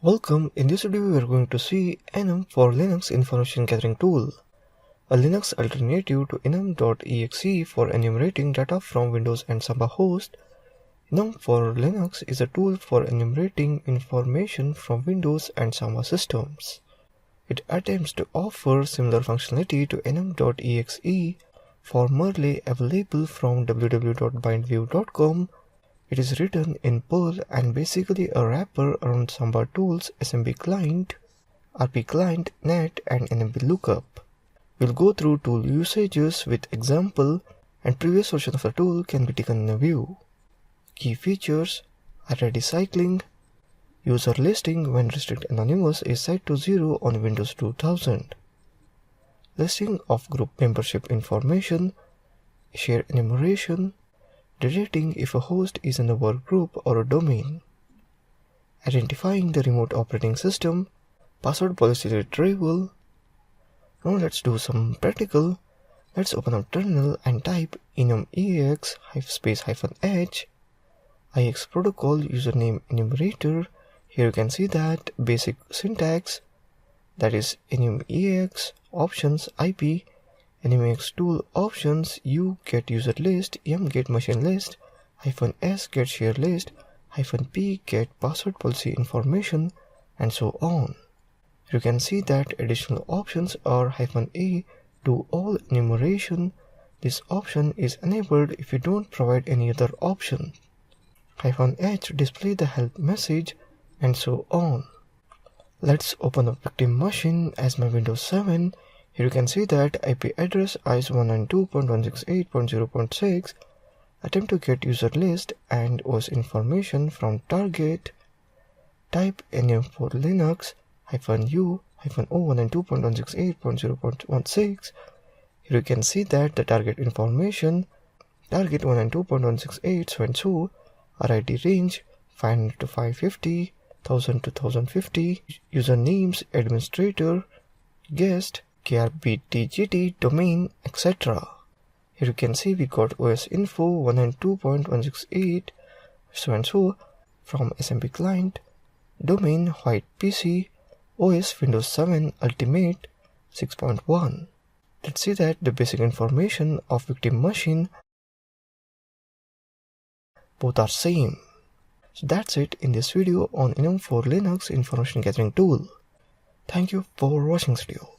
Welcome. In this video we are going to see Enum4linux information gathering tool, a Linux alternative to Enum.exe for enumerating data from Windows and Samba host. Enum4linux is a tool for enumerating information from Windows and Samba systems. It attempts to offer similar functionality to Enum.exe, formerly available from www.bindview.com. It is written in Perl and basically a wrapper around Samba tools SMB client, RP client, net, and NMB lookup. We'll go through tool usages with example, and previous version of the tool can be taken in a view. Key features: array cycling. User listing when restrict anonymous is set to 0 on Windows 2000. Listing of group membership information. Share enumeration. Detecting if a host is in a workgroup or a domain. Identifying the remote operating system. Password policy retrieval. Now let's do some practical. Let's open up terminal and type enumerex -h IX protocol username enumerator. Here you can see that basic syntax, that is enumerex options IP, enumerex tool options u get user list, m get machine list, -s get share list, -p get password policy information, and so on. You can see that additional options are -a do all enumeration. This option is enabled if you don't provide any other option. -h display the help message, and so on. Let's open up victim machine as my Windows 7. Here you can see that IP address is 192.168.0.6. Attempt to get user list and OS information from target. Type enum4linux -u -o192.168.0.16. Here you can see that the target information, target 192.168 so and so, RID range 500 to 550, 1000 to 1050, usernames administrator, guest, KRBTGT, domain, etc. Here you can see we got OS info 192.168 so and so from SMB client, domain white PC, OS Windows 7 Ultimate 6.1. Let's see that the basic information of victim machine both are same. So that's it in this video on Enum4linux information gathering tool. Thank you for watching this video.